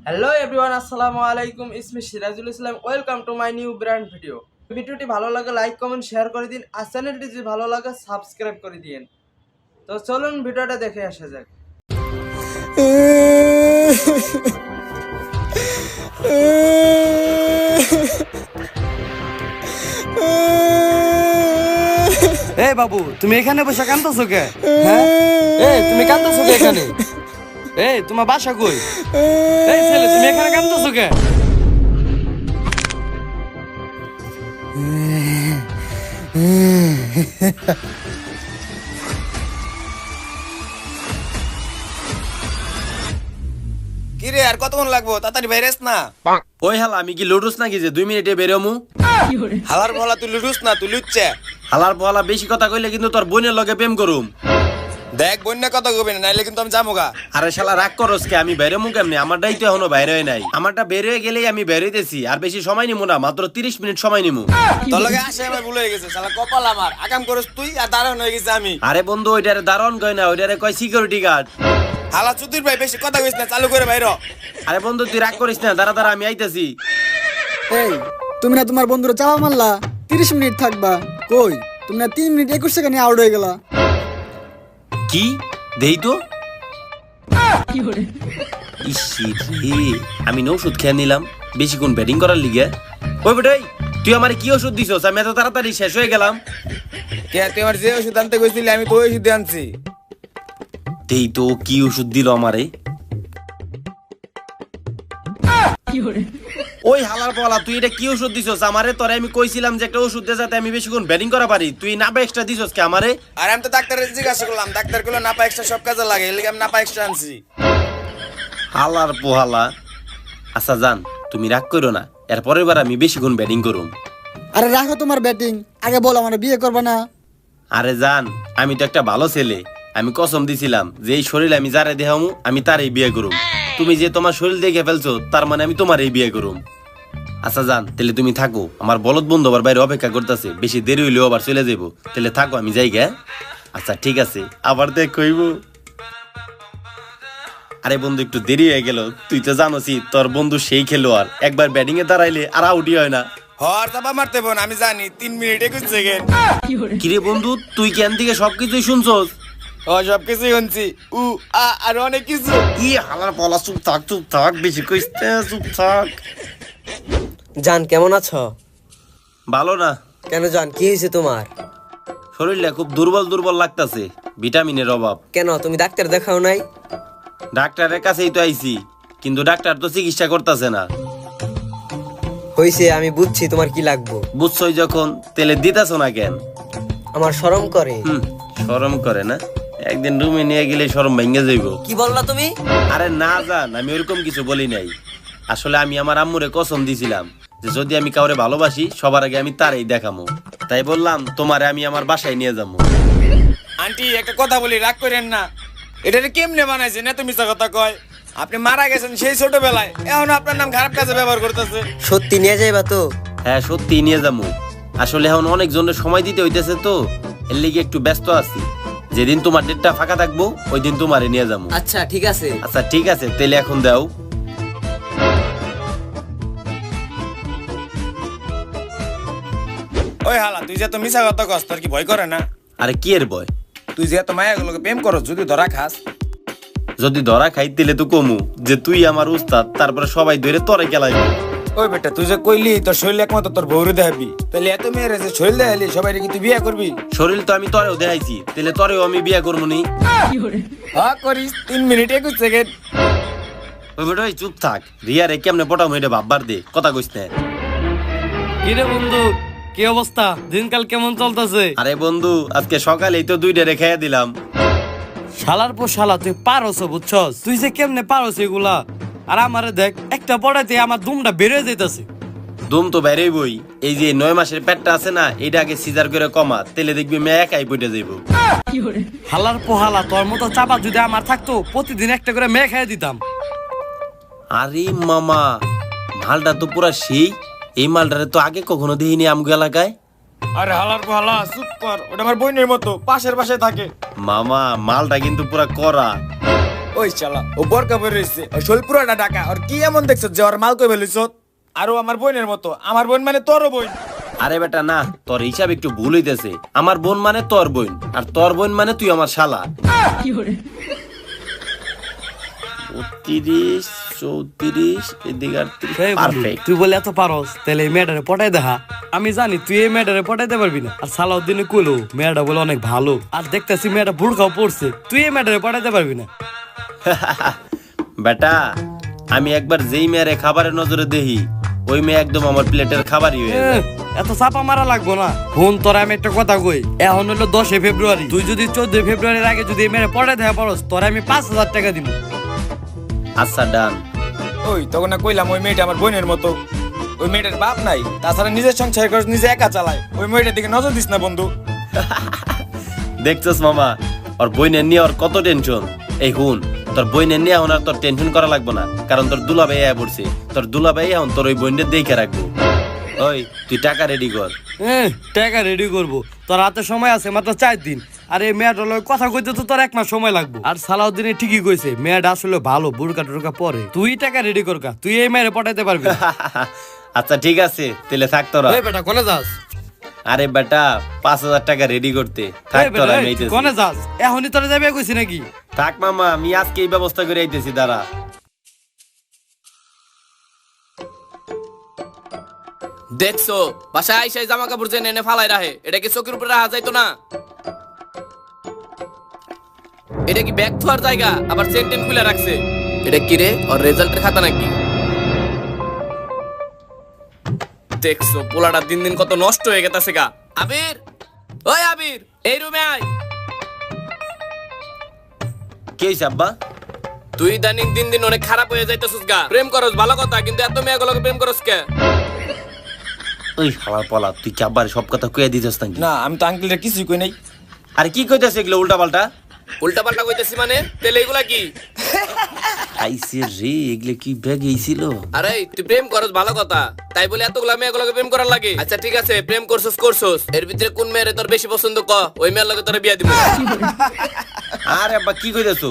Hello everyone, আসসালামু আলাইকুম। ইসমি Sirajul Islam. Welcome to my new brand video. ভিডিওটি ভালো লাগে লাইক কমেন্ট শেয়ার করে দিন, আর চ্যানেলটি যদি ভালো লাগে সাবস্ক্রাইব করে দিন। তো চলুন ভিডিওটা দেখে আসা যাক। এই বাবু, তুমি এখানে বসে কান্দছো কে? হ্যাঁ, এই তুমি কান্দছো কে এখানে? এই তোমার বাসা কই? এই ছেলে, তুমি এখানে কান্দছো কে? কিরে আর কতক্ষণ লাগবো? তাড়াতাড়ি বাইরেস না। ওই হালা, আমি কি লুডুস নাকি যে 2 মিনিটে বেরোমু? হালার ভলা তুই লুডুস না, তুই লুচ্ছে। হালার পোহালা বেশি কথা কইলে কিন্তু তোর বোনের লগে প্রেম করুম। দেখ বন্যা কথা কবি না, নাইলে কিন্তু আমি যাবোগা। আরে শালা রাগ করস কে? আমি বেরোমু কেমনে? আমারটাই তো এখনো বাইরে হয় নাই। আমারটা বের হয়ে গেলেই আমি বেরোইতেছি, আর বেশি সময় নিমু না, মাত্র 30 মিনিট সময় নিমু। তোর লগে আসে আমার ভুল হয়ে গেছে, শালা কপাল আমার। আকাম করস তুই আর দাঁড়ান হয়ে গেছে আমি। আরে বন্ধু, ওইটারে দারণ কয় না, ওইটারে কয় সিকিউরিটি গার্ড। হালা চুদির ভাই বেশি কথা কইস না, চালু করে বাইর হ। আরে বন্ধু, তুই রাগ করিস না, দাঁড়া দাঁড়া, আমি আইতাছি। এই, তুমি না তোমার বন্ধুরা চাওয়া মারলা 30 মিনিট থাকবা, কই তুমি না 3 মিনিট 21 সেকেন্ডে আউট হয়ে গেলা। কি দেই তো? ইসি রে, আমি না ওষুধ খেয়ে নিলাম বেশিক্ষণ ব্যাটিং করার লিগে। ওই বেটাই, তুই আমারে কি ওষুধ দিছস? আমি এত তাড়াতাড়ি শেষ হয়ে গেলাম। কে তুই আমার যে ওষুধ আনতে কইছিলি আমি তো ওই ওষুধ আনছি। দেই তো কি ওষুধ দিল আমারে। ওই হালার পালা, তুই এটা কি ওষুধ দিছস আমারে? তোরে আমি কইছিলাম যে একটা ওষুধ দে যাতে আমি বেশিক্ষণ ব্যাটিং করা পারি, তুই না এক্সট্রা দিছস কে আমারে? আর আমি তো ডাক্তারের জিজ্ঞাসা করলাম, ডাক্তার কইলো নাপা এক্সট্রা সব কাজে লাগে, এর লিগে আমি নাপা এক্সট্রা আনছি। হালার পোহালা। আচ্ছা জান, তুমি রাগ করো না, এরপরের বার আমি বেশিক্ষণ ব্যাটিং করুম। আরে রাখো তোমার ব্যাটিং, আগে বলো আমার বিয়ে করবে না। আরে জান, আমি তো একটা ভালো ছেলে। আমি কসম দিছিলাম যে এই শরীর আমি যারে দেখামু আমি তারই বিয়ে করুম। তুমি যে তোমার শরীর দেখে ফেলছো, তার মানে আমি তোমারই বিয়ে করুম। আচ্ছা জান, তাহলে তুমি থাকো, আমার বলদ বন্ধু আবার বাইরে অপেক্ষা করতেছে, বেশি দেরি হইলেও আবার চলে যাবো। তাহলে থাকো, আমি যাই গে। আচ্ছা ঠিক আছে, আবার দেখ কইব। আরে বন্ধু, একটু দেরি হয়ে গেল। তুই তো জানোসই তোর বন্ধু সেই খেলোয়াড়, একবার ব্যাটিং এ দাঁড়াইলে আর আউটই হয় না। হর চাপা মারতে বোন, আমি জানি 3 মিনিট 21 সেকেন্ড। কিরে বন্ধু, তুই কেন থেকে সবকিছুই শুনছস? ও সব কিছুই শুনছি, উ আ আর অনেক কিছু। ই হালার পলা, চুপ থাক, বেশি কইস না, চুপ থাক। জান কেমন আছো? ভালো না। কেন জান, কি হয়েছে তোমার? শরীরটা খুব দুর্বল দুর্বল লাগতাছে, ভিটামিনের অভাব। কেন তুমি ডাক্তার দেখাও নাই? ডাক্তারের কাছেই তো আইছি, কিন্তু ডাক্তার তো চিকিৎসা করতেছে না। হইছে, আমি বুঝছি তোমার কি লাগবো। বুঝছই যখন, তেলে দিতাছ না কেন? আমার শরম করে। শরম করে না? একদিন রুমে নিয়ে গেলে শরম ভেঙে যাইব। কি বললা তুমি? আরে না জান, আমি ওরকম কিছু বলি নাই। আসলে আমি আমার আম্মুরে কসম দিছিলাম যে যদি আমি কাউরে ভালোবাসি সবার আগে আমি তারই দেখামু। তাই বললাম তোমারে আমি আমার বাসায় নিয়ে যাবো। আন্টি একটা কথা বলি, রাগ করেন না। এটারে কেমনে বানাইছে না তুমি মিছা কথা কয়? আপনি মারা গেছেন সেই ছোটবেলায়, এখন আপনার নাম খারাপ কাজে ব্যবহার করতেছে। সত্যি নিয়ে যাইবা তো? হ্যাঁ সত্যি নিয়ে যাবো। আসলে এখন অনেক জনের সময় দিতে হইতেছে তো, এর লিগে একটু ব্যস্ত আছি। যেদিন তোমার ডেটটা ফাঁকা থাকবো ওই দিন তোমারে নিয়ে যাবো। আচ্ছা ঠিক আছে। আচ্ছা ঠিক আছে, তাহলে এখন দাও। ওই হালা, তুই যে এত মিছা কথা কস, তোর কি ভয় করে না? আরে কি এর বয়? তুই যে এত মায়াগুলোকে প্রেম করস, যদি ধরা খাস। যদি ধরা খাই দিলে তো কমু যে তুই আমার উস্তাদ, তারপরে সবাই ধরে তরে খেলাইব। ওই বেটা, তুই যে কইলি তোর শরীর একমাত্র তোর বউরে দেখাবি, তাহলে এত মেয়েরা যে শরীর দেখালি সবাই কি তুই বিয়ে করবি? শরীর তো আমি তরেও দেখাইছি, তাহলে তরেও আমি বিয়া করবো নি। হ্যাঁ করিস। 3 মিনিট 21 সেকেন্ড। ওই বেটা চুপ থাক, রিয়া রে কেমনে পটাম এটা ভাববার দে, কথা কইস না। কিরে বন্ধু, কি অবস্থা? দিনকাল কেমন চলতেছে? আরে বন্ধু, আজকে সকালেই তো 2টা রেখাইয়া দিলাম। শালার পর শালা, তুই পারছ বুঝছস? তুই যে কেমনে পারছ এগুলা? আর আমারে দেখ, একটা পড়াইতে আমার দুমটা বেড়ে যাইতাছে। দুম তো বাইরেই বই। এই যে 9 মাসের পেটটা আছে না, এটা আগে সিজার করে কমা, তেলে দেখবি মেয়ে একাই পড়ে যাইব। হালার পোহালা, তোর মতো চাপা যদি আমার থাকতো প্রতিদিন একটা করে মেয়ে খাইয়ে দিতাম। আরে মামা, মালটা তো পুরা সেই। এই মালটারে তো আগে কখনো দেখিনি আমগো এলাকায়। আরে হালার হালা, চুপ কর, ওটা আমার বোনের মতো পাশের পাশে থাকে। মামা, মালটা কিন্তু পুরা করা। ওই শালা ও বরকা পরে রয়েছে ওর শরীর পুরোটা ঢাকা আর কি এমন দেখছো যে ওর মাল কই ফেলিস আরো আমার বোনের মতো আমার বোন মানে তোরও বোন আরে বেটা না, তোর হিসাব একটু ভুল হইতেছে। আমার বোন মানে তোর বোন, আর তোর বোন মানে তুই আমার শালা। 32, 34, এদিকে 38, এই বন্ধু, পারফেক্ট। তুই বলে এত পারস তাহলে এই মেয়েটারে পটাই দেখা। আমি জানি তুই এই মেয়েটারে পটাইতে পারবি না। আর সালাউদ্দিনে কইলো মেয়েটা বলে অনেক ভালো, আর দেখতেছি মেয়েটা বুড়কাও পড়ছে, তুই এই মেয়েটারে পটাইতে পারবি না। বেটা আমি একবার যেই মেয়েরে খাবারের নজরে দেখি, ওই মেয়ে একদম আমার প্লেটের খাবারই হয়ে যায়। এত চাপা মারা লাগবো না। ফোন তোরা আমি একটা কথা কই, এখন হলো 10 ফেব্রুয়ারি, তুই যদি 14 ফেব্রুয়ারির আগে যদি এই মেয়েরে পটাই দেখা পারস, তোরা আমি 5,000 টাকা দিব। আচ্ছা ডান। ওই তখন না কইলাম ওই মেয়েটা আমার বোনের মতো। ওই মেয়েটার বাপ নাই, তাছাড়া নিজের সংসার খরচ নিজে একা চালায়। ওই মেয়েটার দিকে নজর দিস না বন্ধু। দেখছস মামা, ওর বইনের নিয়ে ওর কত টেনশন। এই হুন, তোর বইনের নিয়ে এখন আর তোর টেনশন করা লাগবে না, কারণ তোর দুলাভাই আয়া পড়ছে। তোর দুলাভাই এখন তোর ওই বইনের দেখে রাখবো। ওই তুই টাকা রেডি কর। টাকা রেডি করবো, তোর হাতে সময় আছে মাত্র 4 দিন। আর এই মেয়েটার লগে কথা কইতে তো তোর 1 মাস সময় লাগবে। আর সালাউদ্দিনে ঠিকই কইছে, মেয়েটা আসলে ভালো, বুড়কা টুড়কা পরে। তুই টাকা রেডি করকা, তুই এই মেয়েরে পটাইতে পারবি না। আচ্ছা ঠিক আছে, তাহলে থাক তোরা। এই বেটা কোনে যাস? আরে বেটা 5,000 টাকা রেডি করতে থাক এই বেটা, তোরা, এই, আমি তুই আইতেছি। কোনে যাস? এখনই তোরা যাবে কইছি নাকি? থাক মামা, আমি আজকে এই ব্যবস্থা করে আইতেছি, দাঁড়া। দেখছো বাসায় আইসাই জামা কাপড় জেনে এনে ফালাই রাখে, এটা কি চোখের উপরে রাখা যাইতো না? এটা কি ব্যাগ থোয়ার জায়গা? আবার চেন টেন খুলে রাখছে। এটা কি রে, ওর রেজাল্টের খাতা নাকি? দেখছো পোলাটা দিন দিন কত নষ্ট হয়ে গেছে গা। আবির, ওই আবির, এই রুমে আয়। কি হইছে আব্বা? তুই ইদানিং দিন দিন অনেক খারাপ হয়ে যাইতেছিস গা। প্রেম করস ভালো কথা, কিন্তু এত মেয়েগুলোকে প্রেম করস কে? ওই হালার পলা, তুই কি আব্বার সব কথা কইয়া দিতেছ নাকি? না আমি তো আঙ্কেলটা কিছুই কই নাই। আরে কি কইতাছ এগুলো উল্টা পাল্টা? উল্টা পাল্টা কইতেছি মানে? তেলে এগুলা কি? আইসে রে, এগুলো কি ব্যাগ এইছিল? আরে তুই প্রেম করস ভালো কথা, তাই বলে এতগুলা মেয়েগুলোকে প্রেম করার লাগে? আচ্ছা ঠিক আছে, প্রেম করছস, এর ভিতরে কোন মেয়েরে তোর বেশি পছন্দ ক, ওই মেয়ের লগে তোর বিয়া দিব। আরে আব্বা কি কইতাছো?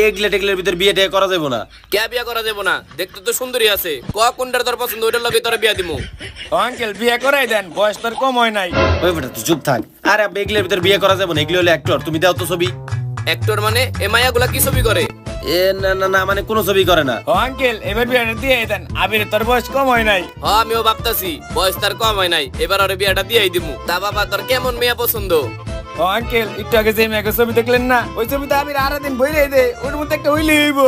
এগুলা টেগলের ভিতর বিয়ে টিয়ে করা যাবে না। কে বিয়া করা যাবো না? দেখতে তো সুন্দরী আছে, ক কোনটার তোর পছন্দ, ওইটার লগে তোর বিয়া দিব। আঙ্কেল বিয়ে করাই দেন, বয়স তোর কম হয় নাই। ওই বেটা তুই চুপ থাক। আরে আব্বা এগুলোর ভিতর বিয়ে করা যাবে না, এগুলো হলো অ্যাক্টর। তুমি দাও তো ছবি। অ্যাক্টর মানে এ মায়াগুলা কি ছবি করে? এ না না না, মানে কোনো ছবি করে না। ও আঙ্কেল এবার বিয়েটা দিয়ে দেন, আবির তোর বয়স কম হয় নাই। আমিও ভাবতাছি বয়স তার কম হয় নাই, এবার ওর বিয়াটা দিয়েই দিমু। তা বাবা তোর কেমন মেয়ে পছন্দ? ও আঙ্কেল একটু আগে যে মেয়েকে ছবি দেখলেন না, ওই ছবিতে আবির আরো দিন বইরে দে, ওর মধ্যে একটা হইলে হইব।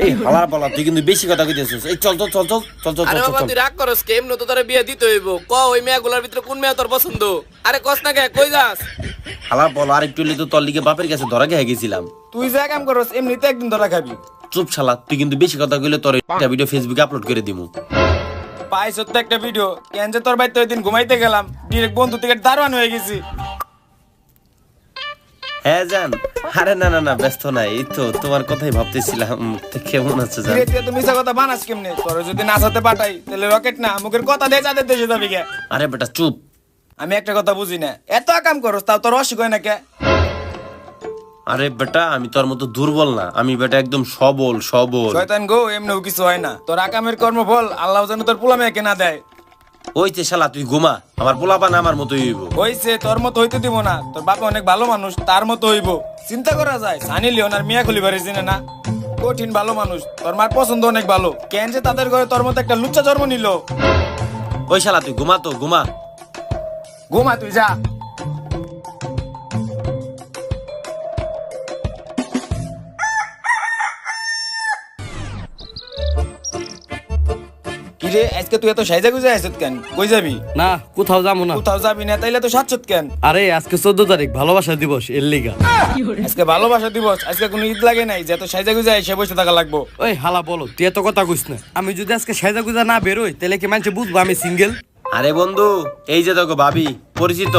এই হালার পলা, তুই কিন্তু বেশি কথা কইতেছিস। এই চল চল চল চল চল চল আরে চল বাবা চল। তুই রাগ করস কে? এমনি তো তোর বিয়া দিতে হইব। ক ওই মেয়েগুলার ভিতরে কোন মেয়ে তোর পছন্দ? আরে কস না কে, কই যাস? হালার পলা, আর একটু হইলে তো তোর লিগে বাপের কাছে ধরা খেয়ে গেছিলাম। তুই যা কাম করস এমনিতে একদিন ধরা খাবি। চুপ শালা, তুই কিন্তু বেশি কথা কইলে তোর একটা ভিডিও ফেসবুকে আপলোড করে দিমু। পাইছ তো একটা ভিডিও, কেন যে তোর বাড়িতে ওই দিন ঘুমাইতে গেলাম, ডিরেক্ট বন্ধু থেকে দারোয়ান হয়ে গেছি। হ্যাঁ জান। আরে না না না, ব্যস্ত নাই, এই তো তোমার কথাই ভাবতেছিলাম। তো কেমন আছো জান? ধীরে ধীরে তো মিছা কথা বানাস কেমনে? তোর যদি নাচাতে পাঠাই তাহলে রকেট না, মুখের কথা দিয়ে চাঁদের দেশে যাবি কে? আরে বেটা চুপ। আমি একটা কথা বুঝি না, এত কাম করস তাও তোর অসুখ হয় না কে? আরে বেটা আমি তোর মতো দুর্বল না, আমি বেটা একদম সবল সবল। শয়তান গো, এমনিও কিছু হয় না। তোর আকামের কর্মফল আল্লাহ যেন তোর পোলা মেয়েকে না দেয়। ওই যে শালা তুই ঘুমা, আমার পোলাপান আমার মতোই হইব। হইছে তোর মতো হইতে দিব না, তোর বাবা অনেক ভালো মানুষ, তার মতো হইব। চিন্তা করা যায় সানি লিওন আর মিয়া খুলি বাড়ি চিনে না, কঠিন ভালো মানুষ। তোর মার পছন্দ অনেক ভালো, কেন যে তাদের ঘরে তোর মতো একটা লুচ্চা জন্ম নিল? ওই শালা তুই ঘুমা তো, ঘুমা। ঘুমা তুই যা। কিরে আজকে তুই এত সাইজা গুজা আসত কেন? কই যাবি? না কোথাও যাবো না। কোথাও যাবি না তাইলে তো সাচ্ছত কেন? আরে আজকে 14 তারিখ, ভালোবাসা দিবস, এর লিগা। আজকে ভালোবাসা দিবস, আজকে কোনো ঈদ লাগে নাই যে এত সাইজা গুজা এসে বসে থাকা লাগবো। ওই হালা বলো, তুই এত কথা কইস না। আমি যদি আজকে সাজা গুজা না বেরোই তাহলে কি মানুষ বুঝবো আমি সিঙ্গেল? আরে বন্ধু, এই যে তোকে ভাবি পরিচিত।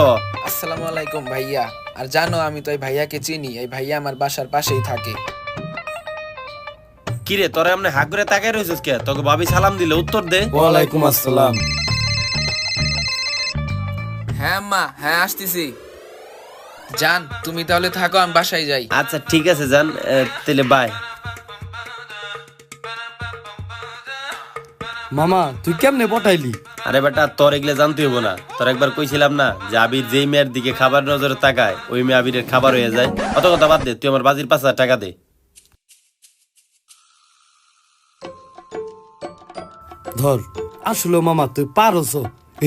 আসসালামু আলাইকুম ভাইয়া। আর জানো আমি তো এই ভাইয়াকে চিনি, এই ভাইয়া আমার বাসার পাশেই থাকে। কিরে তোরা এমনি হাত করে তাকাই রইছিস কে? তোকে ভাবি সালাম দিলে উত্তর দে। ওয়ালাইকুম আসসালাম। হ্যাঁ আম্মা, হ্যাঁ আসতেছি। জান তুমি তাহলে থাকো, আমি বাসায় যাই। আচ্ছা ঠিক আছে জান, তাহলে বাই। মামা তুই কেমনে পটাইলি? আরে বেটা তোর এগুলো জানতে হইব না, তোর একবার কইছিলাম না যে আবির যেই মেয়ের দিকে খাবার নজরে তাকায় ওই মেয়ে আবিরের খাবার হয়ে যায়। অত কথা বাদ দে, তুই আমার বাজির 5,000 টাকা দে। ধর, আসলে মামা তুই পারছ।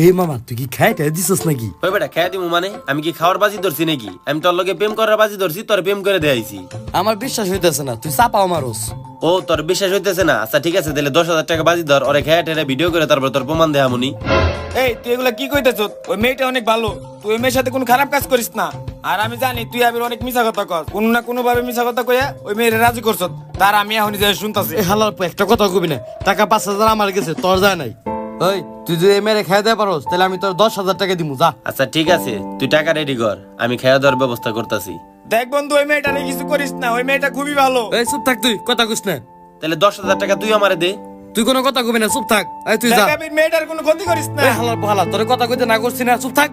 এই মামা তুই কি খাইটা দিছস নাকি? ওই বেটা খেয়ে দিমু মানে? আমি কি খাওয়ার বাজি ধরছি নাকি? আমি তোর লগে প্রেম করার বাজি ধরছি, তোর প্রেম করে দেয়াইছি। আমার বিশ্বাস হইতেছে না, তুই চাপাও মারস। ও তোর বিশ্বাস হইতেছে না? আচ্ছা ঠিক আছে, তাহলে 10,000 টাকা বাজি ধর, ওরে খেয়ে টেরে ভিডিও করে তারপর তোর প্রমাণ দেহামুনি। এই তুই এগুলা কি কইতেছ? ওই মেয়েটা অনেক ভালো, তুই ওই মেয়ের সাথে কোনো খারাপ কাজ করিস না। আর আমি জানি তুই আবির অনেক মিছা কথা কস, কোনো না কোনো ভাবে মিছা কথা কইয়া ওই মেয়ের রাজি করছ। তার আমি এখন যাই শুনতাছি। এই হালার পর একটা কথা কবি না, টাকা 5,000 আমার গেছে, তোর যায় নাই। ওই তুই যদি এই মেরে খাই দেয় পারস তাহলে আমি তোর 10,000 টাকা দিমু, যা। আচ্ছা ঠিক আছে, তুই টাকা রেডি কর, আমি খাওয়া দাওয়ার ব্যবস্থা করতেছি। দেখ বন্ধু, ওই মেয়েটা কিছু করিস না, ওই মেয়েটা খুবই ভালো। এই চুপ থাক, তুই কথা কইস না। তাহলে 10,000 টাকা তুই আমারে দে। তুই কোনো কথা কবি না, চুপ থাক। এই তুই যা। দেখ আবির, মেয়েটার কোনো ক্ষতি করিস না। এই হালার হালা, তোর কথা কইতে না করছি না, চুপ থাক।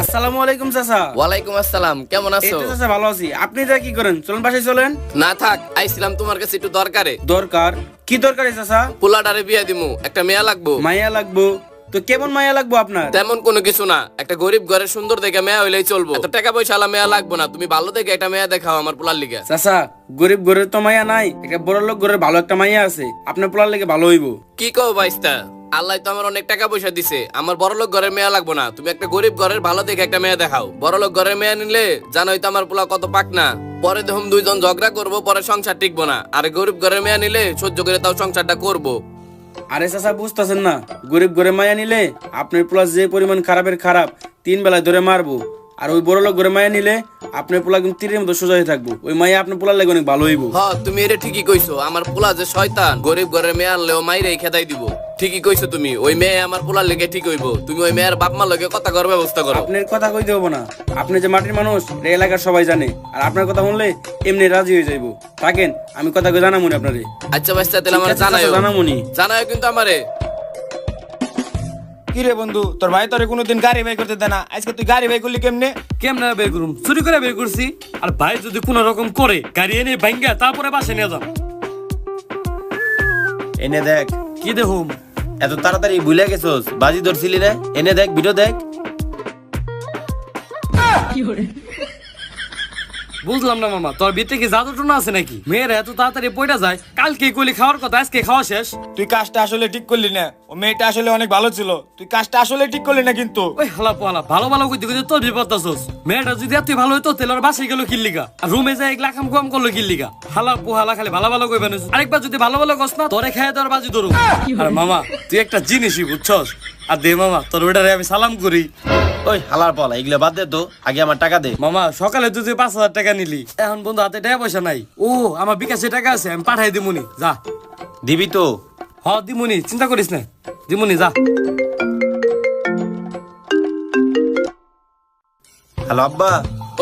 আসসালামু আলাইকুম চাচা। ওয়ালাইকুম আসসালাম, কেমন এই আছো? তো চাচা ভালো আছি। আপনি যা কি করেন? চলুন বাসায় চলেন। না থাক, আইছিলাম তোমার কাছে একটু দরকারে। দরকার? কি দরকার চাচা? পোলাডারে বিয়া দিমু, একটা মেয়া লাগবো। মাইয়া লাগবো? তো কেমন মাইয়া লাগবো আপনার? তেমন কোনো কিছু না, একটা গরিব ঘরের সুন্দর দেখে মেয়া হইলেই চলবো। এত টাকা পয়সা আলা মেয়া লাগবো না, তুমি ভালো দেখে একটা মেয়া দেখাও আমার পোলার লিগা। চাচা, গরিব ঘরের তো মাইয়া নাই, একটা বড় লোক ঘরের ভালো একটা মাইয়া আছে, আপনার পোলার লেগে ভালো হইব। কি কও বাইস্তা? আল্লাহ তো আমার অনেক টাকা পয়সা দিছে, আমার বড়লোক ঘরের মেয়া লাগবো না, তুমি একটা গরিব ঘরের ভালো দেখে একটা মেয়া দেখাও। বড়লোক ঘরের মেয়া নিলে জানোই তো আমার পোলা কত পাক না, পরে দেখুন দুইজন ঝগড়া করবো, পরে সংসার টিকবো না। আর গরিব ঘরের মেয়া নিলে সহ্য করে তাও সংসারটা করবো। আরে চাচা বুঝতেছেন না, গরিব ঘরে মাইয়া নিলে আপনার পোলা যে পরিমাণ খারাপের খারাপ 3 বেলায় ধরে মারবো। আর ওই বড় লোক ঘরে মাইয়া নিলে আপনার পোলা কিন্তু তীরের মতো সোজা হয়ে থাকবো, ওই মাইয়া আপনার পোলার লাগে অনেক ভালো হইব। হ্যাঁ তুমি এটা ঠিকই কইছো, আমার পোলা যে শয়তান, গরিব ঘরের মেয়ে আনলেও মাইরেই খেদাই দিব। ঠিকই কইছো তুমি, ওই মেয়ে আমার পোলার লেগে ঠিক হইব। তুমি ওই মেয়ের বাপ মা লগে কথা করার ব্যবস্থা করো। আপনার কথা কইতে হবো না, আপনি যে মাটির মানুষ এটা এলাকার সবাই জানে, আর আপনার কথা শুনলে এমনি রাজি হয়ে যাইবো। থাকেন, আমি কথা কই জানামুনি আপনারে। আচ্ছা বাইস্তা, তাহলে আমার ঠিক আছে, জানাইও। চাচা, জানামুনি। জানাইও কিন্তু আমারে। কি রে বন্ধু, তোর ভাই তোরে কোনোদিন গাড়ি বাই করতে দেয় না, আজকে তুই গাড়ি বাই করলি কেমনে? কেমনে বের করুম? চুরি করে বের করছি। আর ভাই যদি কোনো রকম করে গাড়ি এনে ভাঙ্গা তারপরে বাসে নিয়ে যাম। এনে দেখ। কি দেখুম? এত তাড়াতাড়ি ভুলে গেছোস? বাজি ধরছিলি না? এনে দেখ, ভিডিও দেখ। বুঝলাম না মামা, তোর ভিতরে কি জাদু টোনা আছে নাকি? মেয়েরা এত তাড়াতাড়ি পয়টা যায়, কালকে কইলি খাওয়ার কথা, আজকে খাওয়া শেষ। তুই কাজটা আসলে ঠিক করলি না, ও মেয়েটা আসলে অনেক ভালো ছিল, তুই কাজটা আসলে ঠিক করলি না কিন্তু। ওই হালা পোহালা, ভালো ভালো কইতে কইতে তোর বিপদ আসোস। মেয়েটা যদি এত ভালো হইতো তাহলে ওর বাসায় গেল কিল্লিগা, আর রুমে যায় এক লাখাম কম করলো কিল্লিগা। হালা পোহালা খালি ভালো ভালো কইবেন, আরেকবার যদি ভালো ভালো কস না তোরে খায় তোর বাজি ধরু। আর মামা তুই একটা জিনিসই বুঝছস। আর দে মামা, তোর বেটারে আমি সালাম করি। ওই হালার পালা, এগুলো বাদ দে তো, আগে আমার টাকা দে। মামা সকালে তুই 5,000 টাকা নিলি, এখন বন্ধু হাতে টাকা পয়সা নাই। ও আমার বিকাশে টাকা আছে, আমি পাঠাই দিমুনি, যা। দিবি তো? হ দিমুনি, চিন্তা করিস না, দিমুনি, যা। হ্যালো আব্বা।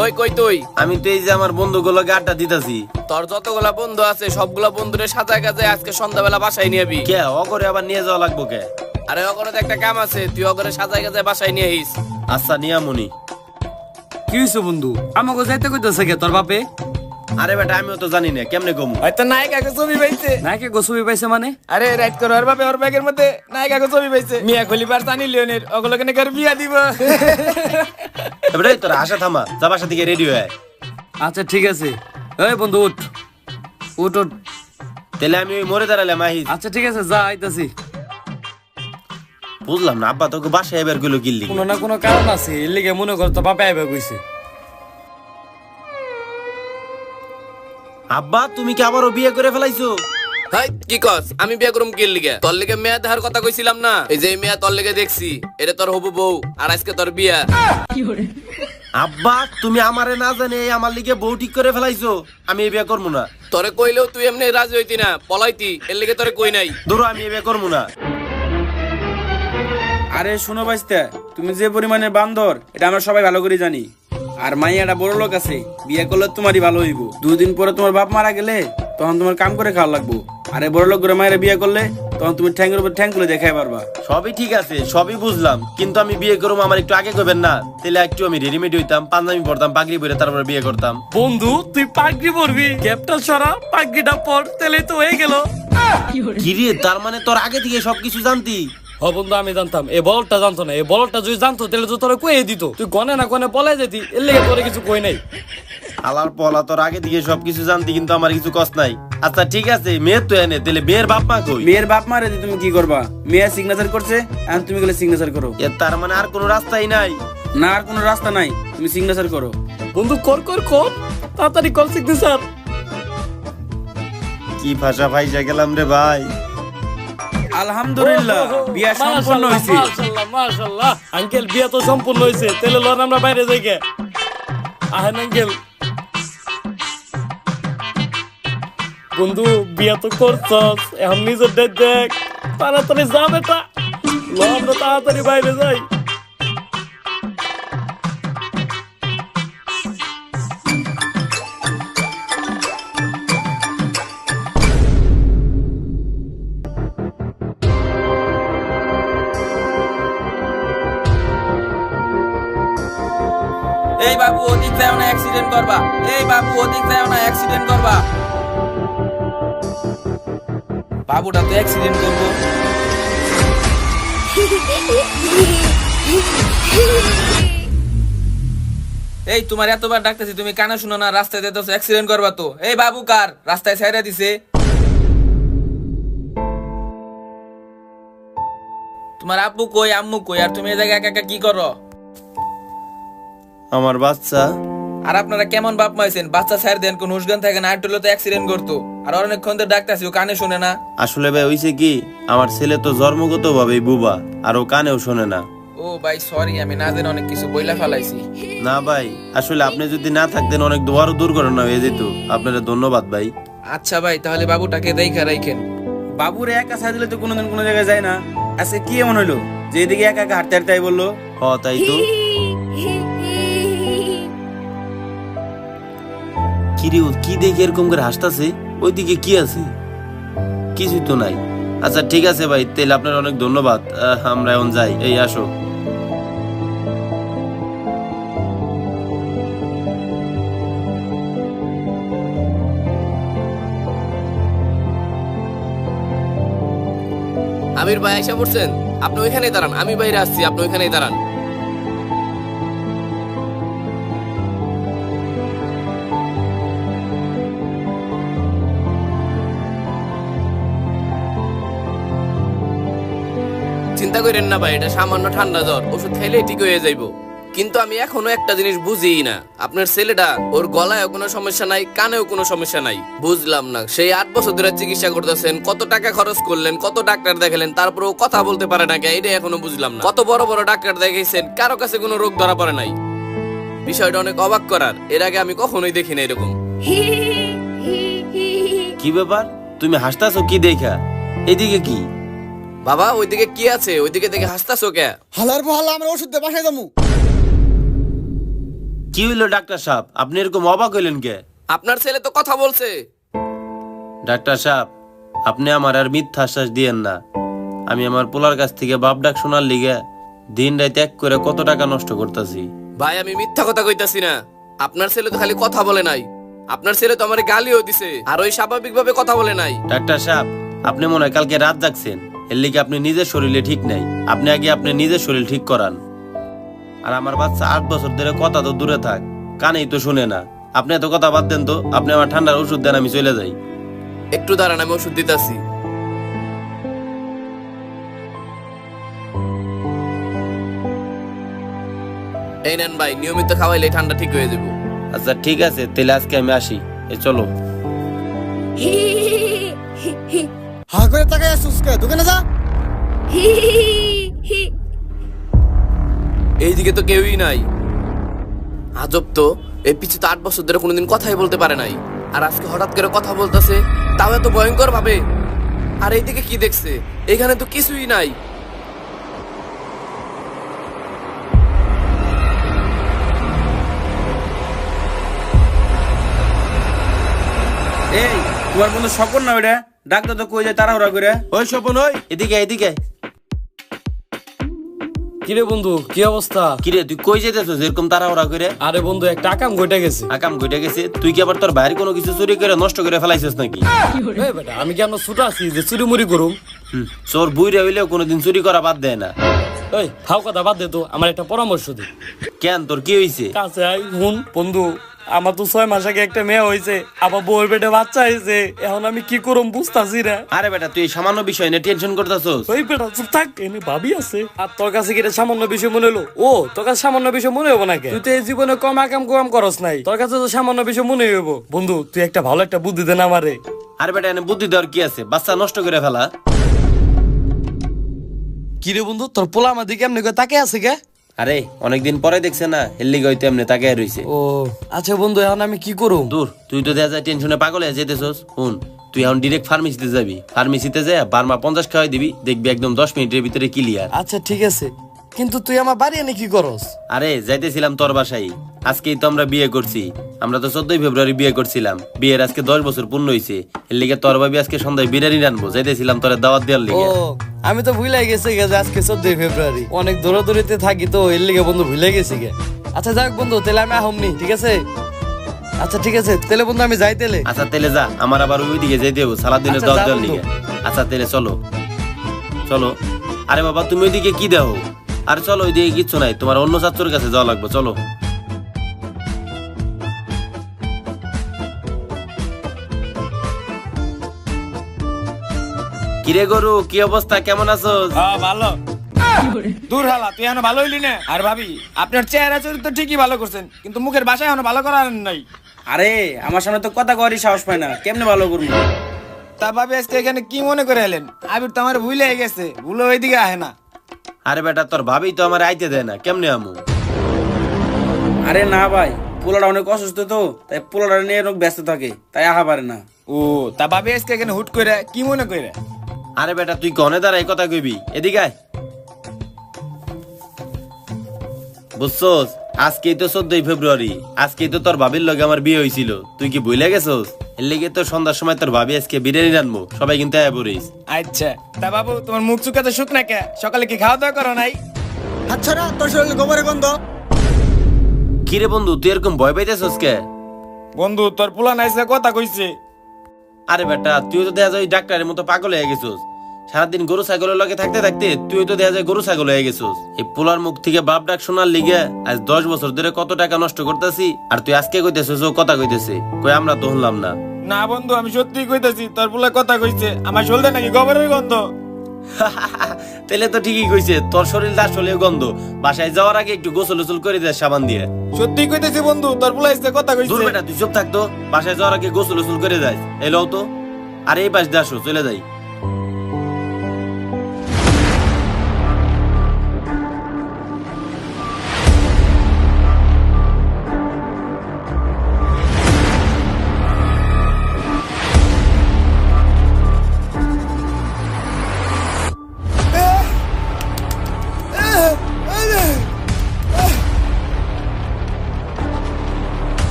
ওই কই তুই? আমি তো এই যে আমার বন্ধুগুলোকে আড্ডা দিতেছি। তোর যতগুলা বন্ধু আছে সবগুলা বন্ধুরে সাজায় কাজে আজকে সন্ধ্যাবেলা বাসায় নিয়ে আবি। কে ও করে আবার নিয়ে যাওয়া লাগবো কে? আরে ওখানে তো একটা কাম আছে, তুই ওখানে সাজায় কাজে বাসায় নিয়ে আইস। আচ্ছা নিয়ামুনি। কি হয়েছে বন্ধু? আমাকে যাইতে কইতেছে কে তোর বাপে? আরে বেটা আমিও তো জানি না, কেমনে কমু? হয়তো নায়িকাকে ছবি পাইছে। নাকি গোসবি পাইছে মানে? আরে রাইট করে ওর বাপে ওর ব্যাগের মধ্যে নায়িকাকে ছবি পাইছে, মিয়া খলিফার সানি লিওনের, ওগুলোকে নাকি আর বিয়া দিব। এবারে তোর আশা থামা, যা বাসা থেকে রেডি হয়ে আয়। আচ্ছা ঠিক আছে। এই বন্ধু উঠ উঠ উঠ। তাহলে আমি ওই মরে দাঁড়ালাম আহিস। আচ্ছা ঠিক আছে, যা আইতাছি। বুঝলাম না আব্বা তোকে বাসায় এবার গুলো কিনলি। কোনো না কোনো কারণ আছে, এর লিগে মনে কর তো বাপে আইবা কইছে। আব্বা তুমি কি আবারও বিয়ে করে ফেলাইছো? হাই কি কস? আমি বিয়া করুম কি লিগে? তোর লিগে মেয়া দেখার কথা কইছিলাম না? এই যে মেয়া তোর লিগে দেখছি, এটা তোর হবু বউ, আর আজকে তোর বিয়া। আব্বা তুমি আমারে না জানে আমার লিগে বউ ঠিক করে ফেলাইছো, আমি এই বিয়ে করবো না। তোরে কইলেও তুই এমনি রাজি হইতি না, পলাইতি, এর লিগে তোরে কই নাই। ধরো আমি এই বিয়ে করবো না। আরে শোনো বাইস্তা, তুমি যে পরিমাণে বান্দর এটা আমরা সবাই ভালো করে জানি। আর মাইয়াটা বড় লোক আছে, বিয়ে করলে তোমারই ভালো হইব। 2 দিন পরে তোমার বাপ মারা গেলে তখন তোমার কাম করে খাওয়া লাগবো। আর এই বড় লোক করে মায়ের বিয়ে করলে তখন তুমি ঠ্যাঙ্গের উপর ঠ্যাং তুলে দেখাই পারবা। সবই ঠিক আছে, সবই বুঝলাম, কিন্তু আমি বিয়ে করবো আমার একটু আগে করবেন না? তাহলে একটু আমি রেডিমেড হইতাম, পাঞ্জাবি পরতাম, পাগড়ি পরে তারপরে বিয়ে করতাম। বন্ধু তুই পাগড়ি পরবি, ক্যাপটা সরা পাগড়িটা পর, তাহলে তো হয়ে গেল। কি রে, তার মানে তোর আগে থেকে সবকিছু জানতি? হ বন্ধু, আমি জানতাম, এই বলটা জানতো না। এই বলটা যদি জানতো তাহলে তো তোরা কয়ে দিত, তুই গনে না গনে পলাই যেতি, এর লেগে তোরে কিছু কই নাই। আলার পলা তোর আগে থেকে সবকিছু জানতি, কিন্তু আমার কিছু কষ্ট নাই। আচ্ছা ঠিক আছে, মেয়ের তো এনে, তাহলে মেয়ের বাপ মা কই? মেয়ের বাপ মারে দিয়ে তুমি কি করবা? মেয়ে সিগনেচার করছে, এখন তুমি গেলে সিগনেচার করো। এর তার মানে আর কোনো রাস্তাই নাই? না, আর কোনো রাস্তা নাই, তুমি সিগনেচার করো। বন্ধু কর কর কর, তাড়াতাড়ি কল শিখতে স্যার। কি ভাষা ভাইসা গেলাম রে ভাই। আলহামদুলিল্লাহ, বিয়া সম্পন্ন হয়েছে। মাশাআল্লাহ মাশাআল্লাহ, আঙ্কেল বিয়া তো সম্পূর্ণ হয়েছে, তাহলে লন আমরা বাইরে যাই গে। আহেন আঙ্কেল। বন্ধু বিয়া তো করছস, এখন নিজের দেখ দেখ, তাড়াতাড়ি যা বেটা, ল আমরা তাড়াতাড়ি বাইরে যাই। এই বাবু ওদিক যাও না, অ্যাক্সিডেন্ট করবা। এই বাবু ওদিক যাও না, অ্যাক্সিডেন্ট করবা। বাবুটা তো অ্যাক্সিডেন্ট করবো। এই তোমার এতবার ডাকতেছি, তুমি কানে শুনো না, রাস্তায় যেতেছো, অ্যাক্সিডেন্ট করবা তো। এই বাবু কার রাস্তায় ছাইরা দিছে? তোমার আব্বু কই, আম্মু কই, আর তুমি এই জায়গায় একা একা কি করো? আমার বাচ্চা। আর আপনারা কেমন বাপ মাইছেন? বাচ্চা ছাড় দেন, কোন হুশগান থাকে না, আটলে তো অ্যাক্সিডেন্ট করতো। আর অনেকক্ষণ ধরে ডাকতেছি, ও কানে শুনে না। আসলে ভাই হইছে কি, আমার ছেলে তো জন্মগত ভাবে বুবা, আর ও কানেও শোনে না। ও ভাই সরি, আমি না জেনে অনেক কিছু বইলা ফেলাইছি। না ভাই, আসলে আপনি যদি না থাকতেন অনেক বড় দুর্ঘটনা হয়ে যেত। আপনারা ধন্যবাদ ভাই। আচ্ছা ভাই, তাহলে বাবুটাকে দেখা রাখেন। বাবুরে একা ছাড় দিলে তো কোনোদিন কোনো জায়গায় যায় না। আজকে কি এমন হইলো যে এদিকে একা একা হাঁটতে হাঁটতে বললো? হ তাই তো। কিরে, ও কি দেখে এরকম করে হাসতাছে? ওইদিকে কি আছে? কিছুই তো নাই। আচ্ছা ঠিক আছে ভাই, তাহলে আপনার অনেক ধন্যবাদ। আমরা এখন যাই। এই আসো। আমির ভাই আইসা পড়ছেন? আপনি ওইখানেই দাঁড়ান, আমি বাইরে আসছি, আপনি ওইখানেই দাঁড়ান। চিন্তা করেন না ভাই, এটা সামান্য ঠান্ডা জ্বর, ওষুধ খাইলে ঠিক হয়ে যাইবো। কিন্তু আমি এখনো একটা জিনিস বুঝিই না, আপনার ছেলেটা, ওর গলায়ও কোনো সমস্যা নাই, কানেও কোনো সমস্যা নাই। বুঝলাম না, সেই 8 বছর ধরে চিকিৎসা করতেছেন, কত টাকা খরচ করলেন, কত ডাক্তার দেখালেন, তারপরেও কথা বলতে পারে না, এটা এখনো বুঝলাম না। কত বড় বড় ডাক্তার দেখাইছেন, কারো কাছে কোনো রোগ ধরা পড়ে নাই। বিষয়টা অনেক অবাক করার, এর আগে আমি কখনোই দেখি না এরকম। কি ব্যাপার, তুমি হাসতাছো কি দেখা? এদিকে কি? বাবা ওইদিকে কি আছে? ওইদিকে দেখে হাসতাছো কে? হালার বহাল আমরা ওষুধ দিয়ে বাসায় যাবো। কি হইলো ডাক্তার সাহেব, আপনি এরকম অবাক হইলেন কে? আপনার ছেলে তো কথা বলছে। ডাক্তার সাহেব, আপনি আমার আর মিথ্যা আশ্বাস দিয়েন না। আমি আমার পোলার কাছ থেকে বাপ ডাক শোনার লিগে দিন রাত এক করে কত টাকা নষ্ট করতেছি। ভাই আমি মিথ্যা কথা কইতাছি না, আপনার ছেলে তো খালি কথা বলে নাই, আপনার ছেলে তো আমার গালিও দিছে, আর ওই স্বাভাবিকভাবে কথা বলে নাই। ডাক্তার সাহেব, আপনি মনে হয় কালকে রাত জাগছেন, এর লিগে আপনি নিজের শরীরে ঠিক নাই। আপনি আগে আপনি নিজের শরীর ঠিক করান। আর আমার বাচ্চা 8 বছর ধরে কথা তো দূরে থাক, কানেই তো শুনে না। আপনি এত কথা বাদ দেন তো, আপনি আমার ঠান্ডার ওষুধ দেন, আমি চলে যাই। একটু দাঁড়ান, আমি ওষুধ দিতাছি। এই নেন ভাই, নিয়মিত খাওয়াইলে ঠান্ডা ঠিক হয়ে যাবে। আচ্ছা ঠিক আছে, তাহলে আজকে আমি আসি। চলো। হা করে তাকায় আসুস কে? দোকানে যা। এইদিকে তো কেউই নাই। আজব তো, এই পিছু তো 8 বছর ধরে কোনোদিন কথাই বলতে পারে নাই, আর আজকে হঠাৎ করে কথা বলতেছে, তাও এত ভয়ঙ্কর ভাবে। আর এইদিকে কি দেখছে? এখানে তো কিছুই নাই। এই তোমার বন্ধু শকর না ওইটা? ডাক্তার তো কই যায় তাড়াহুড়া করে। ওই স্বপন ওই এদিকে এদিকে। কিরে বন্ধু কি অবস্থা? কিরে তুই কই যেতেছিস এরকম তাড়াহুড়া করে? আরে বন্ধু একটা আকাম ঘটে গেছে। আকাম ঘটে গেছে? তুই কি আবার তোর বাইরে কোনো কিছু চুরি করে নষ্ট করে ফেলাইছিস নাকি? এই বেটা আমি কেন ছোট আছি যে চুরি মুড়ি করুম? চোর বুইরা হইলেও কোনোদিন চুরি করা বাদ দেয় না। এই ফাও কথা বাদ দে তো, আমার একটা পরামর্শ দে। কেন তোর কি হইছে? কাছে আই হুন বন্ধু, আমার তো 6 মাস আগে একটা মেয়ে হয়েছে, আবার বউয়ের পেটে বাচ্চা হয়েছে, এখন আমি কি করুম বুঝতাছি না। আরে বেটা তুই এই সামান্য বিষয় নিয়ে টেনশন করতেছস? ওই বেটা চুপ থাক, এনে ভাবি আছে। আর তোর কাছে কি এটা সামান্য বিষয় মনে হলো? ও তোর কাছে সামান্য বিষয় মনে হবো নাকি? তুই তো এই জীবনে কম আকাম কম করস নাই, তোর কাছে তো সামান্য বিষয় মনে হইব। বন্ধু তুই একটা ভালো একটা বুদ্ধি দে না আমারে। আরে বেটা এনে বুদ্ধি দেওয়ার কি আছে? বাচ্চা নষ্ট করে ফেলা। কি রে বন্ধু তোর পোলা আমার দিকে এমনি করে তাকে আছে কে? আরে অনেকদিন পরে দেখছে না, এর লিগে হইতে এমনি তাকে রইছে। ও আচ্ছা বন্ধু এখন আমি কি করুম? দূর, তুই তো দেখা যায় টেনশনে পাগল হয়ে যেতেছস। শুন, তুই এখন ডিরেক্ট ফার্মেসিতে যাবি। ফার্মেসিতে যায় বারমা 50 খাওয়াই দিবি, দেখবি একদম 10 মিনিটের ভিতরে ক্লিয়ার। আচ্ছা ঠিক আছে, কিন্তু তুই আমার বাড়ি এনে কি করস? আরে যাইতেছিলাম তোর বাসায়। আজকেই তো আমরা বিয়ে করছি। আমরা তো 14 ফেব্রুয়ারি বিয়ে করছিলাম। বিয়ের আজকে 10 বছর পূর্ণ হইছে। এর লিগে তোর ভাবি আজকে সন্ধ্যায় বিরিয়ানি রানবো। যাইতেছিলাম তোর দাওয়াত দেওয়ার ও লিগে। আমি তো ভুলাই গেছি গে যে আজকে 14 ফেব্রুয়ারি। অনেক দৌড়াদৌড়িতে থাকি তো এর লিগে বন্ধু ভুলে গেছি গে। আচ্ছা যাক বন্ধু তাহলে আমি আহমনি, ঠিক আছে? আচ্ছা ঠিক আছে তাহলে বন্ধু আমি যাই তাহলে। আচ্ছা তেলে যা, আমার আবার ওইদিকে যাইতে হবো সালাদিনের আচ্ছা, দাওয়াত যা দেওয়ার বন্ধু। লিগে। আচ্ছা তেলে চলো চলো। আরে বাবা তুমি ওইদিকে কি দেও? আরে চলো, ওইদিকে কিচ্ছু নাই, তোমার অন্য ছাত্রের কাছে যাওয়া লাগবে। চলো। কিরে গরু, কি অবস্থা, কেমন আছোস? হ্যাঁ ভালো। দূর হালা তুই এখন ভালো হইলি না। আর ভাবি আপনার চেহারা চরিত্র ঠিকই ভালো করছেন, কিন্তু মুখের ভাষা এখন ভালো করার নাই। আরে আমার সামনে তো কথা কওয়ারই সাহস পায় না, কেমনে ভালো করবো? তা ভাবি আজকে এখানে কি মনে করে এলেন? আবির তো আমার ভুলে গেছে, ভুলে ওইদিকে আহে না। আরে বেটা তোর ভাবি তো আমার আইতে দেয় না, কেমনে আমু? আরে না ভাই, পোলাটা অনেক অসুস্থ তো, তাই পোলাটা নিয়ে অনেক ব্যস্ত থাকে, তাই আহা পারে না। ও তা ভাবি আজকে এখানে হুট করে কি মনে করে? আরে বেটা তুই গনে দাঁড়াই কথা কইবি, এদিকে আয়। বুঝছস, আজকেই তো 14 ফেব্রুয়ারি। আজকেই তো তোর ভাবির লগে আমার বিয়ে হয়েছিল। তুই কি ভুলে গেছস? এর লেগে তো সন্ধ্যার সময় তোর ভাবি আজকে বিরিয়ানি রানবো, সবাই কিন্তু আয় পড়িস। আচ্ছা তা বাবু তোমার মুখ চুকাতে শুক না কে? সকালে কি খাওয়া দাওয়া করো নাই? আচ্ছা না তোর শরীরে গোবরের গন্ধ। কিরে বন্ধু তুই এরকম ভয় পাইতেছস কে? বন্ধু তোর পোলা নাইছে কথা কইছে। আরে বেটা তুই তো দেখা যায় ডাক্তারের মতো পাগল হয়ে গেছস। সারাদিন গরু ছাগলের লগে থাকতে থাকতে তুই তো দেখা যায় গরু ছাগল হয়ে গেছস। এই পোলার মুখ থেকে বাপ ডাক শোনার লিগে আজ 10 বছর ধরে কত টাকা নষ্ট করতেছি, আর তুই আজকে কইতেছস ও কথা কইতেছে। কই আমরা তো শুনলাম না। না বন্ধু আমি সত্যি কইতাছি, তোর পোলা কথা কইছে। আমার শরীরে নাকি গোবরের গন্ধ। তেলে তো ঠিকই কইছে, তোর শরীরটা আসলে গন্ধ। বাসায় যাওয়ার আগে একটু গোসল গোসল করে দে সাবান দিয়ে। সত্যি কইতেছি বন্ধু, তোর পোলা এসে কথা দূর কইছে। বেটা তুই চুপ থাকতো, বাসায় যাওয়ার আগে গোসল গোসল করে যাই। এলাও তো, আর এই পাশ দিয়ে আসো, চলে যাই।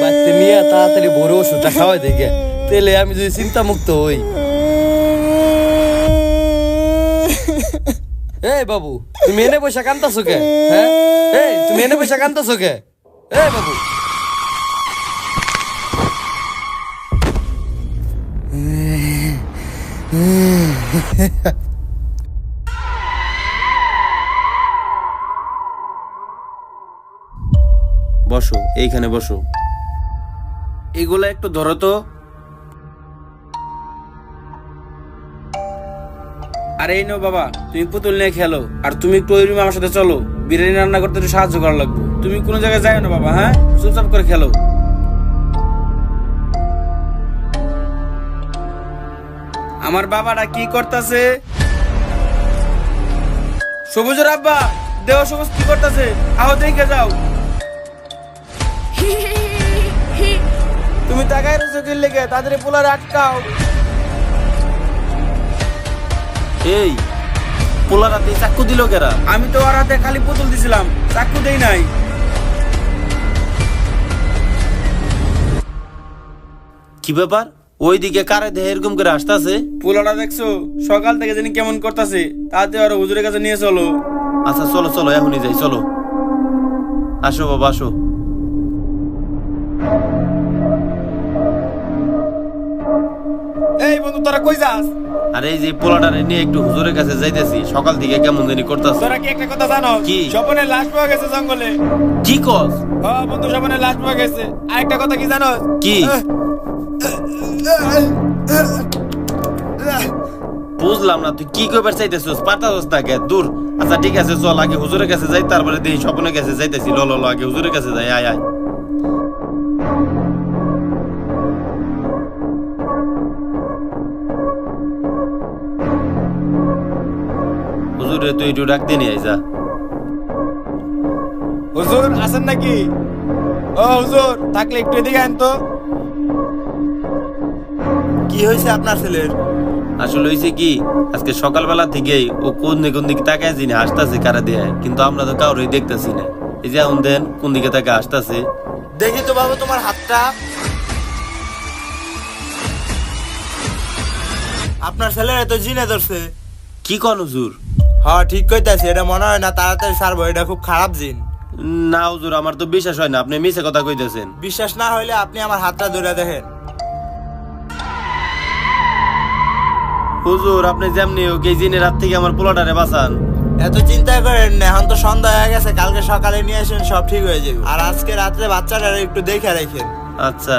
বাড়িতে নিয়ে তাড়াতাড়ি ভোরে ওষুধটা খাওয়াই দেখে, তাহলে আমি যদি চিন্তা মুক্ত হই। এই বাবু তুমি এনে পয়সা কান্তাছো কে? হ্যাঁ এই তুমি এনে পয়সা কান্তাছো কে? এই বাবু বসো, এইখানে বসো। এগুলা একটু ধরো তো। আরে এই নো বাবা, তুমি পুতুল নিয়ে খেলো, আর তুমি একটু ওই রুমে আমার সাথে চলো। বিরিয়ানি রান্না করতে একটু সাহায্য করা লাগবে। তুমি কোনো জায়গায় যাও না বাবা, হ্যাঁ? চুপচাপ করে খেলো। আমার বাবাটা কি করতেছে? সবুজের আব্বা, দেহ সবুজ কি করতেছে? আহো দেখে যাও। তুমি তাকায় রয়েছো কি লেগে? তাদের পোলার আটকাও। এই পোলার হাতে চাকু দিল কেরা? আমি তো ওর হাতে খালি পুতুল দিছিলাম, চাকু দেই নাই। কি ব্যাপার? ওইদিকে কারে দেহে এরকম করে আসতেছে? পোলাটা দেখছো সকাল থেকে জানি কেমন করতেছে, তাতে আর হুজুরের কাছে নিয়ে চলো। আচ্ছা চলো চলো, এখনই যাই, চলো। আসো বাবা, আসো। এই বন্ধু তোরা কই যাস? আরে এই যে পোলাটারে নিয়ে একটু হুজুরের কাছে যাইতেছি, সকাল থেকে কেমন জানি করতেছে। তোরা কি একটা কথা জানো? কি? স্বপনের লাশ পাওয়া গেছে জঙ্গলে। কি কস? হ্যাঁ বন্ধু, স্বপনের লাশ পাওয়া গেছে। আরেকটা কথা কি জানো? কি? বুঝলাম না, তুই কি কইবার চাইতেছিস? পারতাছিস না কে? দূর। আচ্ছা ঠিক আছে, চল আগে হুজুরের কাছে যাই, তারপরে দেখি স্বপনের কাছে যাইতেছি। ল ল ল, আগে হুজুরের কাছে যাই, আয় আয়। হুজুরে তুই একটু ডাক দিয়ে নিয়ে আয়, যা। হুজুর আছেন নাকি? ও হুজুর, থাকলে একটু এদিকে আন তো। কি হয়েছে আপনার ছেলের? আসলে হয়েছে কি, আজকে সকালবেলা থেকেই ও কোন দিকে তাকায় যিনি হাসতেছে কারা দিয়ে, কিন্তু আমরা তো কাউরই দেখতেছি না। এই যে এখন দেন কোন দিকে তাকে হাসতেছে। দেখি তো বাবু তোমার হাতটা। আপনার ছেলের তো জিনে ধরছে। কি কন হুজুর? হ্যাঁ ঠিক কইতাছি, এটা মনে হয় না তাড়াতাড়ি ছাড়বো, এটা খুব খারাপ জিন। না হুজুর, আমার তো বিশ্বাস হয় না, আপনি মিছে কথা কইতেছেন। বিশ্বাস না হইলে আপনি আমার হাতটা ধরে দেখেন। হুজুর আপনি যেমনি হোক এই জিনের হাত থেকে আমার পোলাটারে বাঁচান। এত চিন্তা করেন না, এখন তো সন্ধ্যা হয়ে গেছে, কালকে সকালে নিয়ে আসেন, সব ঠিক হয়ে যাবে। আর আজকে রাত্রে বাচ্চাটা একটু দেখে রাখেন। আচ্ছা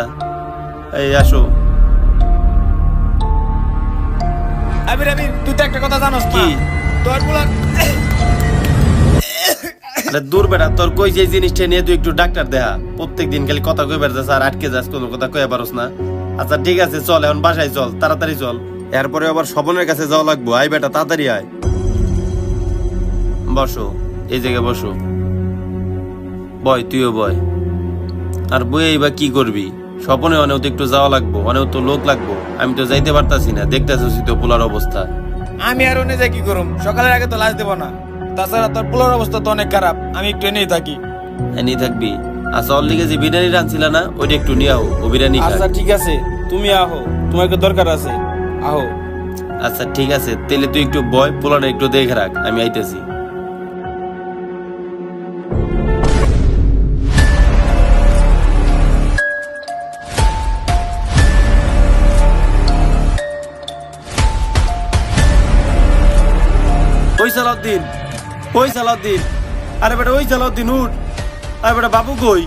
এই আসো। আবির আবির, তুই তো একটা কথা জানোস কি? না? তোর পোলার আরে দূর বেটা, তোর কই যে জিনিসটা নিয়ে তুই একটু ডাক্তার দেখা। প্রত্যেকদিন খালি কথা কইবার যাস আর আটকে যাস, কোনো কথা কইয়া পারস না। আচ্ছা ঠিক আছে, চল এখন বাসায় চল, তাড়াতাড়ি চল। এরপরে আবার স্বপনের কাছে যাওয়া লাগবো। আয় বেটা, তাড়াতাড়ি আয়। বসো, এই জায়গায় বসো। বয়, তুইও বয়। আর বই বা কি করবি? স্বপনে অনেক তো একটু যাওয়া লাগবো, অনেক তো লোক লাগবো। আমি তো যাইতে পারতাছি না, দেখতেছি তো পোলার অবস্থা। আমি আর ওনে যাই কি করুম? সকালের আগে তো লাশ দেবো না। তাছাড়া তোর পোলার অবস্থা তো অনেক খারাপ, আমি একটু এনেই থাকি। এনে থাকবি? আচ্ছা ওর লিগে যে বিরিয়ানি রাঁধছিল না, ওইটা একটু নিয়ে আও, ও বিরিয়ানি খাক। আচ্ছা ঠিক আছে, তুমি আহো, তোমার একটু দরকার আছে, আহো। আচ্ছা ঠিক আছে, তাহলে তুই একটু বয়, পোলাটা একটু দেখে রাখ, আমি আইতেছি। ওই সালাউদ্দিন, ওই সালাউদ্দিন, আরে বেটা ওই সালাউদ্দিন উঠ। আরে বেটা বাবু কই?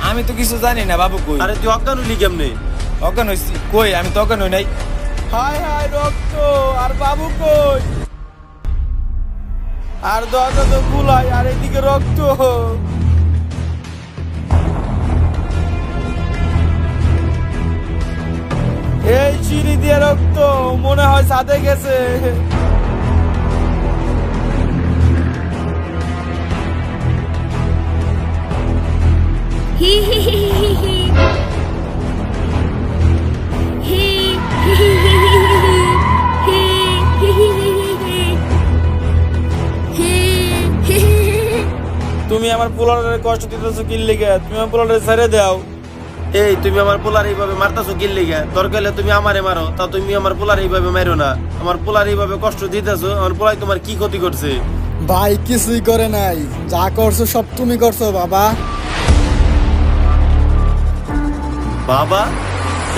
আমি তো কিছু জানি না, বাবু কই? আরে তুই অজ্ঞান হইলি কেমনে? অজ্ঞান হয়েছি কই? আমি তো অজ্ঞান হই নাই। হায় হায় রক্ত! আর বাবু কই? আর দরজা তো খুলাই, আর এদিকে রক্ত। এই সিঁড়ি দিয়ে রক্ত, মনে হয় ছাদে গেছে। হি হি হি হি হি হি হি হি হি হি। তুমি আমার পোলারের কষ্ট দিতেছো কি লিগে? তুমি আমার পোলারে ছেড়ে দাও। এই তুমি আমার পোলার এইভাবে মারতাছো কি লিগা? দরকার হলে তুমি আমারে মারো, তা তুমি আমার পোলার এইভাবে মারো না। আমার পোলার এইভাবে কষ্ট দিতেছো, আমার পোলাই তোমার কি ক্ষতি করছে? ভাই কিছুই করে নাই, যা করছো সব তুমি করছো বাবা। বাবা?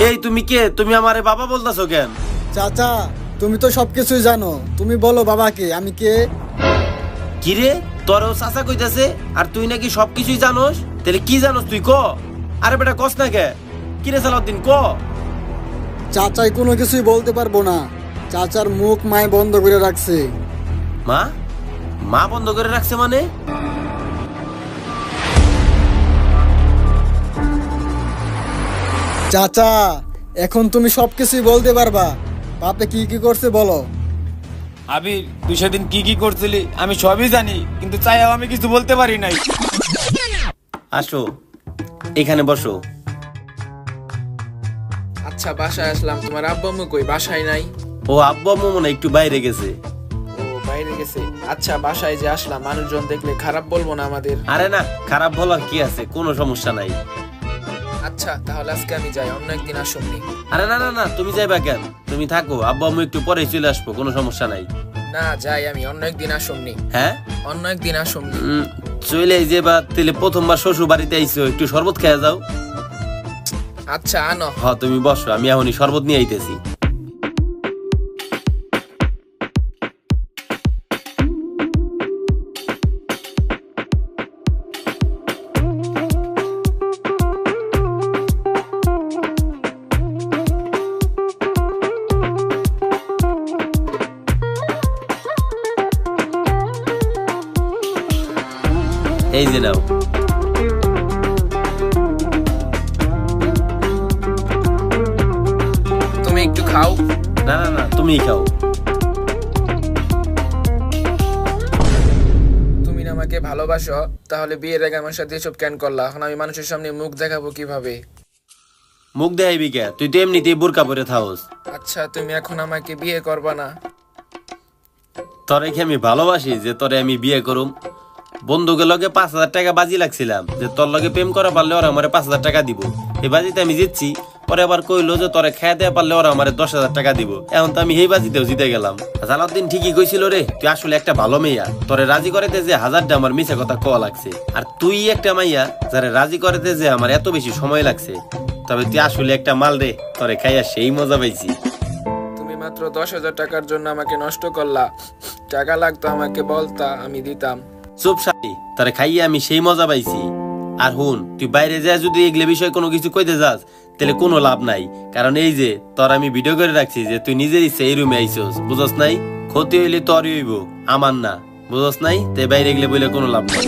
এই তুমি কে? তুমি আমারে বাবা বলতাছো কেন? চাচা তুমি তো সবকিছুই জানো, তুমি বলো বাবাকে আমি কে। কিরে তোরও চাচা কইতাছে, আর তুই নাকি সবকিছুই জানোস? তাহলে কি জানোস তুই ক? আরে বেটা কস না কে? কিরে সালাউদ্দিন ক? চাচাই কোনো কিছুই বলতে পারবো না, চাচার মুখ মায় বন্ধ করে রাখছে। মা? মা বন্ধ করে রাখছে মানে? চাচা এখন তুমি সবকিছুই বলতে পারবা, বাপে কি কি করছে বলো। আবির, তুই সেদিন কি কি করছিলি আমি সবই জানি, কিন্তু চাইও আমি কিছু বলতে পারি নাই। আসো, এখানে বসো। আচ্ছা বাসায় আসলাম, তোমার আব্বু আম্মু কই? বাসায় নাই? ও আব্বু আম্মু মনে হয় একটু বাইরে গেছে। ও বাইরে গেছে। আচ্ছা বাসায় যে আসলাম, মানুষজন দেখলে খারাপ বলবো না আমাদের? আরে না, খারাপ বলার কি আছে, কোনো সমস্যা নাই। আচ্ছা তাহলে আজকে আমি যাই, অন্য একদিন আসুননি। আরে না না না, তুমি যাইবা কেন? তুমি থাকো, আব্বু আম্মু একটু পরে চলে আসবো, কোনো সমস্যা নাই। না যাই আমি, অন্য একদিন আসুননি। হ্যাঁ, অন্য একদিন আসুননি। চলে যে বা তেলে প্রথমবার শ্বশুর বাড়িতে আইছো, একটু শরবত খেয়ে যাও। আচ্ছা আনো। হ্যাঁ তুমি বসো, আমি এখনই শরবত নিয়ে আইতেছি। এই যে নাও। তুমি একটু খাও। না না না, তুমিই খাও। তুমি না আমাকে ভালোবাসো, তাহলে বিয়ের আগে আমার সাথে এসব কেন করলা? এখন আমি মানুষের সামনে মুখ দেখাবো কিভাবে? মুখ দেখাইবি কে? তুই তো এমনিতেই বোরকা পরে থাকস। আচ্ছা তুমি এখন আমাকে বিয়ে করবা না? তোরে কি আমি ভালোবাসি যে তোরে আমি বিয়ে করুম? বন্ধুকে লগে 5,000 টাকা বাজি লাগছিলাম যে তোর লগে প্রেম করা পারলে ওরা আমারে 5,000 টাকা দিব। এই বাজিতে আমি জিতছি, পরে আবার কইলো যে তোরে খেয়ে দেওয়া পারলে ওরা আমারে 10,000 টাকা দিব। এখন তো আমি এই বাজিতেও জিতে গেলাম। জালাউদ্দিন ঠিকই কইছিল রে, তুই আসলে একটা ভালো মেয়া। তোরে রাজি করাতে যে 1000টা আমার মিছা কথা কওয়া লাগছে, আর তুই একটা মাইয়া যারে রাজি করাতে যে আমার এত বেশি সময় লাগছে। তবে তুই আসলে একটা মাল রে, তোরে খাইয়া সেই মজা পাইছি। তুমি মাত্র 10,000 টাকার জন্য আমাকে নষ্ট করলা। টাকা লাগতো আমাকে বলতা, আমি দিতাম। চুপ শালি, তোরে খাইয়া আমি সেই মজা পাইছি। আর হুন, তুই বাইরে যা যদি এগুলো বিষয় কোনো কিছু কইতে যাস তাহলে কোনো লাভ নাই। কারণ এই যে তোর আমি ভিডিও করে রাখছি যে তুই নিজের ইচ্ছে এই রুমে আইসোস, বুঝস নাই? ক্ষতি হইলে তোরই হইব, আমার না, বুঝস নাই? তাই বাইরে গেলে বলে কোনো লাভ নাই।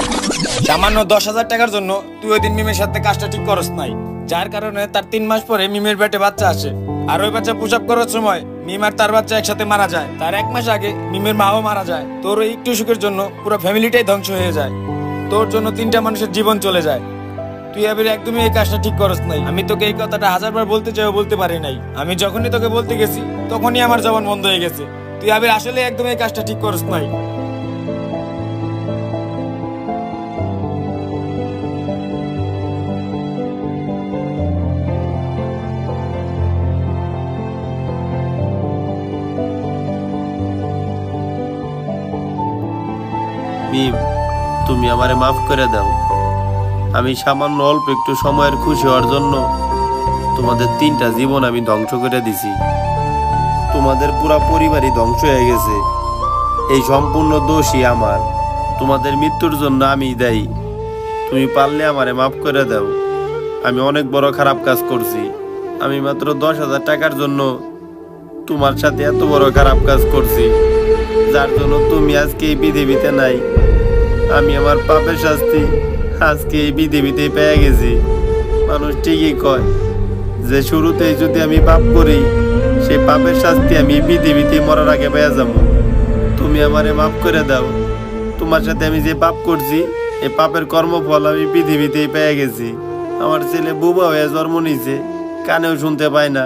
সামান্য 10,000 টাকার জন্য তুই ওই দিন মিমের সাথে কাজটা ঠিক করস নাই, যার কারণে তার 3 মাস পরে মিমের পেটে বাচ্চা আসে। আর ওই বাচ্চা পুশ আপ করার সময় মিম আর তার বাচ্চা একসাথে মারা যায়। তার 1 মাস আগে মিমের মাও মারা যায়। তোর ওই একটু সুখের জন্য পুরো ফ্যামিলিটাই ধ্বংস হয়ে যায়। তোর জন্য 3টা মানুষের জীবন চলে যায়। তুই এবারে একদমই এই কাজটা ঠিক করস নাই। আমি তোকে এই কথাটা 1000বার বলতে চাইও বলতে পারি নাই। আমি যখনই তোকে বলতে গেছি তখনই আমার জবান বন্ধ হয়ে গেছে। তুই এবারে আসলে একদমই এই কাজটা ঠিক করস নাই। মিম, তুমি আমারে মাফ করে দাও। আমি সামান্য অল্প একটু সময়ের খুশি হওয়ার জন্য তোমাদের 3টা জীবন আমি ধ্বংস করে দিছি। তোমাদের পুরা পরিবারই ধ্বংস হয়ে গেছে। এই সম্পূর্ণ দোষই আমার। তোমাদের মৃত্যুর জন্য আমি দায়ী। তুমি পারলে আমারে মাফ করে দাও। আমি অনেক বড় খারাপ কাজ করছি। আমি মাত্র 10,000 টাকার জন্য তোমার সাথে এত বড় খারাপ কাজ করছি, যার জন্য তুমি আজকে এই পৃথিবীতে নাই। আমি আমার পাপের শাস্তি আজকে এই পৃথিবীতে পেয়ে গেছি। মানুষ ঠিকই কয় যে শুরুতেই যদি আমি পাপ করি, সেই পাপের শাস্তি আমি এই পৃথিবীতে মরার আগে পেয়ে যাবো। তুমি আমারে মাফ করে দাও। তোমার সাথে আমি যে পাপ করছি, এই পাপের কর্মফল আমি পৃথিবীতেই পেয়ে গেছি। আমার ছেলে বুবা হয়ে জন্ম নিছে, কানেও শুনতে পায় না।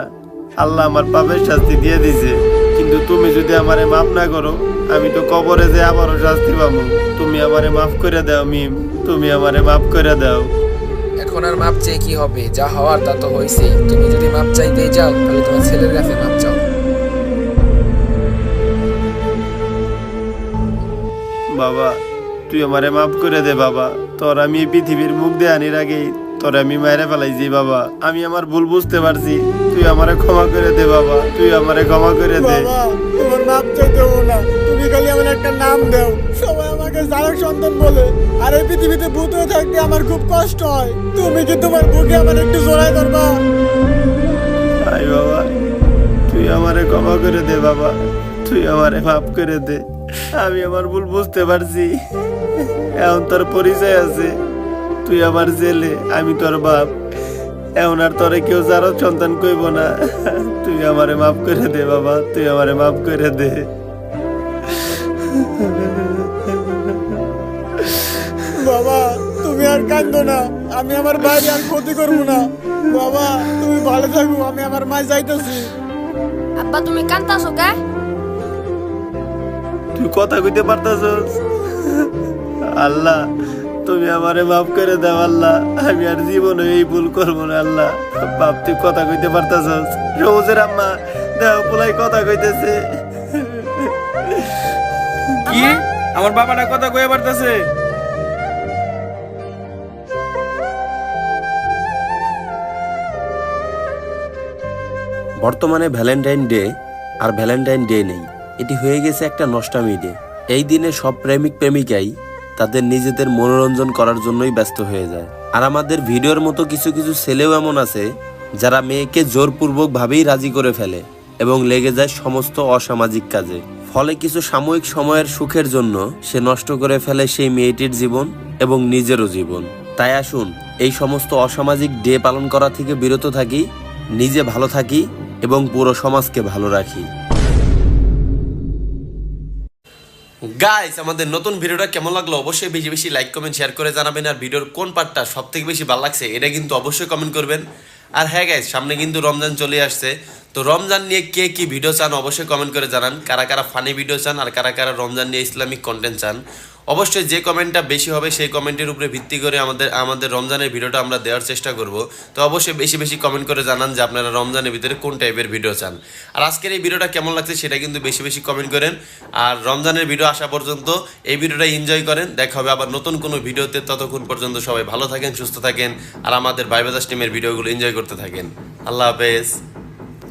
আল্লাহ আমার পাপের শাস্তি দিয়ে দিছে। কিন্তু তুমি যদি আমারে মাফ না করো, আমি তো কবরে যে আবারও শাস্তি পাবো। তুমি আমারে মাফ করে দাও মিম, তুমি আমারে মাফ করে দাও। এখন আর মাপ চেয়ে কি হবে? যা হওয়ার তা তো হয়েছেই। তুমি যদি মাপ চাইতে যাও তাহলে তোমার ছেলের কাছে মাপ চাও। বাবা, তুই আমারে মাফ করে দে বাবা। তোর আমি এই পৃথিবীর মুখ দেখানির আগেই তোর আমি মায়েরা ফেলাইছি বাবা। আমি আমার ভুল বুঝতে পারছি। তুই আমারে ক্ষমা করে দে বাবা, তুই আমারে ক্ষমা করে দে। বাবা, তোমার মাপ চাইতে হবো না, তুমি খালি আমার একটা নাম দাও। সবাই আমাকে জারক সন্তান বলে, আর এই পৃথিবীতে ভূত হয়ে থাকতে আমার খুব কষ্ট হয়। তুমি কি তোমার বুকে আমার একটু জোড়ায় ধরবা? আই বাবা, তুই আমারে ক্ষমা করে দে বাবা, তুই আমারে মাফ করে দে। আমি আমার ভুল বুঝতে পারছি। এখন তোর পরিচয় আছে, তুই আমার ছেলে, আমি তোর বাপ। এখন আর তোরে কেউ জারক সন্তান কইব না। তুই আমারে মাফ করে দে বাবা, তুই আমারে মাফ করে দে। বাবা, তুমি আর কাঁদো না, আমি আমার বাইরে আর ক্ষতি করবো না। বাবা, তুমি ভালো থাকো, আমি আমার মায় যাইতেছি। আব্বা তুমি কান্তাছো কে? তুই কথা কইতে পারতাছস? আল্লাহ তুমি আমারে মাফ করে দাও আল্লাহ, আমি আর জীবনে এই ভুল করবো না আল্লাহ। বাপ তুই কথা কইতে পারতাছস? সবুজের আম্মা দেও পোলাই কথা কইতেছে। কি আমার বাবাটা কথা কয়ে পারতেছে? বর্তমানে ভ্যালেন্টাইন ডে আর ভ্যালেন্টাইন ডে নেই, এটি হয়ে গেছে একটা নষ্টামি ডে। এই দিনে সব প্রেমিক প্রেমিকাই তাদের নিজেদের মনোরঞ্জন করার জন্যই ব্যস্ত হয়ে যায়। আর আমাদের ভিডিওর মতো কিছু কিছু ছেলেও এমন আছে যারা মেয়েকে জোরপূর্বক ভাবেই রাজি করে ফেলে এবং লেগে যায় সমস্ত অসামাজিক কাজে। ফলে কিছু সাময়িক সময়ের সুখের জন্য সে নষ্ট করে ফেলে সেই মেয়েটির জীবন এবং নিজেরও জীবন। তাই আসুন এই সমস্ত অসামাজিক ডে পালন করা থেকে বিরত থাকি, নিজে ভালো থাকি এবং পুরো সমাজকে ভালো রাখি। গাইস, আমাদের নতুন ভিডিওটা কেমন লাগলো অবশ্যই বেশি বেশি লাইক কমেন্ট শেয়ার করে জানাবেন। আর ভিডিওর কোন পার্টটা সব থেকে বেশি ভালো লাগছে এটা কিন্তু অবশ্যই কমেন্ট করবেন। আর হ্যাঁ গাইস, সামনে কিন্তু রমজান চলে আসছে, তো রমজান নিয়ে কে কি ভিডিও চান অবশ্যই কমেন্ট করে জানান। কারা কারা ফানি ভিডিও চান আর কারা কারা রমজান নিয়ে ইসলামিক কন্টেন্ট চান। অবশ্যই যে কমেন্টটা বেশি হবে সেই কমেন্টের উপরে ভিত্তি করে আমাদের রমজানের ভিডিওটা আমরা দেওয়ার চেষ্টা করব। তো অবশ্যই বেশি বেশি কমেন্ট করে জানান যে আপনারা রমজানের ভিতরে কোন টাইপের ভিডিও চান। আর আজকের এই ভিডিওটা কেমন লাগছে সেটা কিন্তু বেশি বেশি কমেন্ট করেন। আর রমজানের ভিডিও আসা পর্যন্ত এই ভিডিওটা এনজয় করেন। দেখা হবে আবার নতুন কোনো ভিডিওতে। ততক্ষণ পর্যন্ত সবাই ভালো থাকেন, সুস্থ থাকেন আর আমাদের ভাই ব্রাদার্স টিমের ভিডিওগুলো এনজয় করতে থাকেন। আল্লাহ হাফেজ।